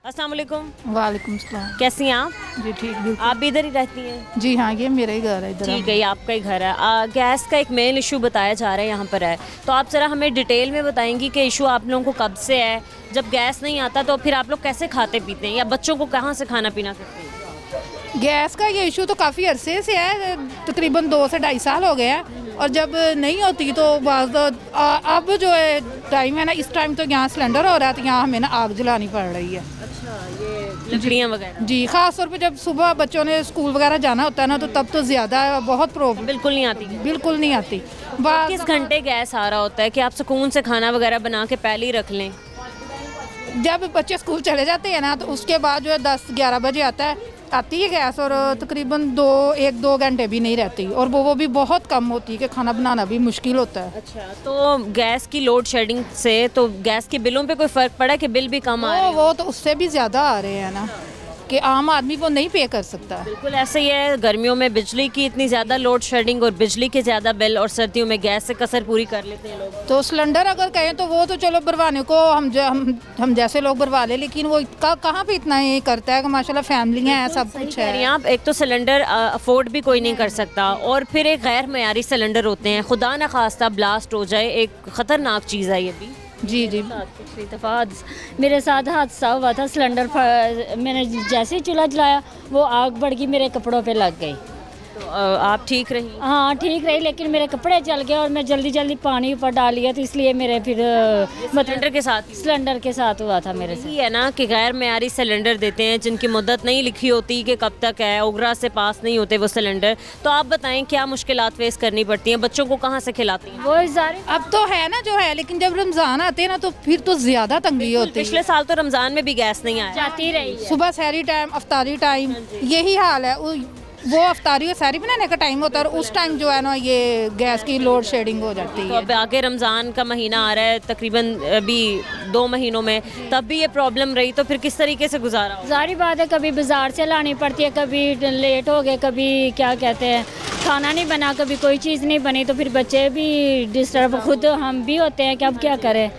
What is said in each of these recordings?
अस्सलाम वालेकुम। वालेकुम सलाम। कैसी हैं आप? जी ठीक बिल्कुल। आप भी इधर ही रहती हैं? जी हाँ, ये मेरा ही घर है इधर। ठीक है, ये आपका ही घर है। गैस का एक मेन इशू बताया जा रहा है यहाँ पर है, तो आप ज़रा हमें डिटेल में बताएंगी कि इशू आप लोगों को कब से है? जब गैस नहीं आता तो फिर आप लोग कैसे खाते पीते हैं, या बच्चों को कहाँ से खाना पीना करते हैं? गैस का ये इशू तो काफ़ी अरसे से है, तकरीबन 2 से 2.5 साल हो गए हैं। और जब नहीं होती तो अब जो है टाइम है ना, इस टाइम तो यहाँ सिलेंडर हो रहा है, तो यहाँ हमें ना आग जलानी पड़ रही है। अच्छा, ये लकड़ियाँ वगैरह? जी, ख़ास तौर पे जब सुबह बच्चों ने स्कूल वगैरह जाना होता है ना, तो तब तो ज़्यादा बहुत प्रॉब्लम बिल्कुल नहीं आती? बिल्कुल नहीं आती। किस घंटे गैस आ रहा होता है कि आप सुकून से खाना वगैरह बना के पहले ही रख लें? जब बच्चे स्कूल चले जाते हैं ना, तो उसके बाद जो है 10-11 बजे आती है गैस, और तकरीबन 1-2 घंटे भी नहीं रहती, और वो भी बहुत कम होती है कि खाना बनाना भी मुश्किल होता है। अच्छा, तो गैस की लोड शेडिंग से तो गैस के बिलों पे कोई फ़र्क पड़ा है कि बिल भी कम आ रहे हैं? वो तो उससे भी ज़्यादा आ रहे हैं ना, कि आम आदमी वो नहीं पे कर सकता। बिल्कुल ऐसे ही है, गर्मियों में बिजली की इतनी ज़्यादा लोड शेडिंग और बिजली के ज़्यादा बिल, और सर्दियों में गैस से कसर पूरी कर लेते हैं लोग। तो सिलेंडर अगर कहें तो वो तो चलो भरवाने को हम जैसे लोग भरवा ले, लेकिन वो कहाँ पे इतना ये करता है कि माशाल्लाह फैमिलियाँ हैं, सब कुछ कह रही हैं है। आप, एक तो सिलेंडर अफोर्ड भी कोई नहीं कर सकता, और फिर एक गैर मयारी सिलेंडर होते हैं, खुदा न खास्ता ब्लास्ट हो जाए, एक ख़तरनाक चीज़ है ये भी। जी जी। पिछली दफ़ा मेरे साथ हादसा हुआ था, सिलेंडर मैंने जैसे ही चूल्हा जलाया वो आग बढ़ गई, मेरे कपड़ों पे लग गई। तो आप ठीक रही? हाँ ठीक रही, लेकिन मेरे कपड़े जल गए और मैं जल्दी जल्दी पानी ऊपर डाल लिया, तो इसलिए मेरे फिर सिलेंडर के साथ ही? सिलेंडर के साथ हुआ था मेरे साथ। यही है ना कि गैर मयारी सिलेंडर देते हैं जिनकी मुद्दत नहीं लिखी होती कि कब तक है, ओगरा से पास नहीं होते वो सिलेंडर। तो आप बताएं क्या मुश्किलात फेस करनी पड़ती हैं, बच्चों को कहाँ से खिलाती हैं? वो सारे अब तो है ना जो है, लेकिन जब रमज़ान आते हैं ना, तो फिर तो ज़्यादा तंगी होती है। पिछले साल तो रमज़ान में भी गैस नहीं आया। जाती रही है। सुबह सहरी टाइम, अफ्तारी टाइम, यही हाल है। वो अफ्तारी और सहरी बनाने का टाइम होता है, और उस टाइम जो है ना ये गैस की लोड शेडिंग हो जाती तो है। अब आगे रमज़ान का महीना आ रहा है, तकरीबन अभी 2 महीनों में, तब भी ये प्रॉब्लम रही, तो फिर किस तरीके से गुजारा होगा? सारी बात है, कभी बाजार से लानी पड़ती है, कभी लेट हो गए, कभी क्या कहते हैं खाना नहीं बना, कभी कोई चीज़ नहीं बनी, तो फिर बच्चे भी डिस्टर्ब, खुद हम भी होते हैं कि अब क्या करें।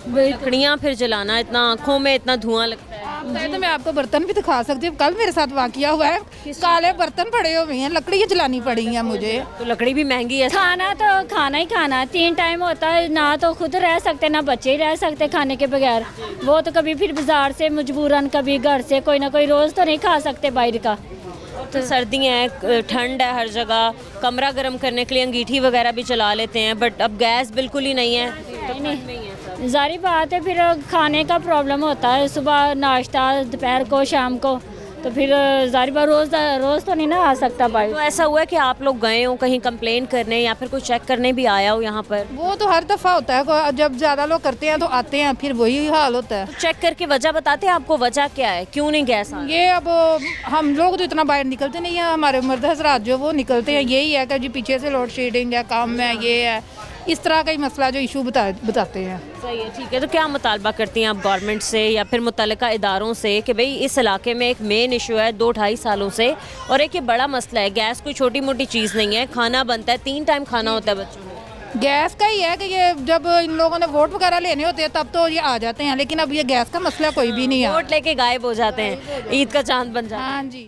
लकड़ियाँ फिर जलाना, इतना आँखों में इतना धुआं लगता है। आप चाहे तो मैं आपको बर्तन भी दिखा सकती हूँ। कल मेरे साथ वाकया हुआ है, काले बर्तन पड़े हुए हैं, लकड़ियाँ जलानी पड़ी हैं मुझे। तो लकड़ी भी महंगी है। खाना तो खाना ही खाना, 3 टाइम होता है ना, तो खुद रह सकते ना बच्चे ही रह सकते खाने के बगैर। वो तो कभी फिर बाजार से मजबूरन, कभी घर से, कोई ना कोई रोज़ तो नहीं खा सकते बाहर का। तो सर्दी है, ठंड है हर जगह, कमरा गर्म करने के लिए अंगीठी वगैरह भी चला लेते हैं, बट अब गैस बिल्कुल ही नहीं है। तो नहीं, जारी बात है, फिर खाने का प्रॉब्लम होता है, सुबह नाश्ता, दोपहर को, शाम को, तो फिर जारी बात रोज़ तो नहीं ना आ सकता भाई। तो ऐसा हुआ है कि आप लोग गए हो कहीं कंप्लेन करने, या फिर कोई चेक करने भी आया हो यहाँ पर? वो तो हर दफ़ा होता है, जब ज़्यादा लोग करते हैं तो आते हैं, फिर वही हाल होता है। तो चेक करके वजह बताते हैं आपको, वजह क्या है, क्यों नहीं गैस आ रहा? ये अब हम लोग तो इतना बाहर निकलते नहीं है, हमारे मर्द हजरात जो वो निकलते हैं, यही है कि जी पीछे से लोड शेडिंग है, काम है, ये है, इस तरह का ही मसला जो इशू बताते हैं। सही है, ठीक है। तो क्या मुतालबा करती हैं आप गवर्नमेंट से या फिर मुतल्लिका इदारों से कि भाई इस इलाके में एक मेन इशू है 2-2.5 सालों से, और एक ये बड़ा मसला है, गैस कोई छोटी मोटी चीज़ नहीं है, खाना बनता है, 3 टाइम खाना होता है बच्चों को। गैस का ही है कि ये जब इन लोगों ने वोट वगैरह लेने होते हैं तब तो ये आ जाते हैं, लेकिन अब ये गैस का मसला कोई भी नहीं है। वोट लेके गायब हो जाते हैं, ईद का चांद बन जाता है। हाँ जी।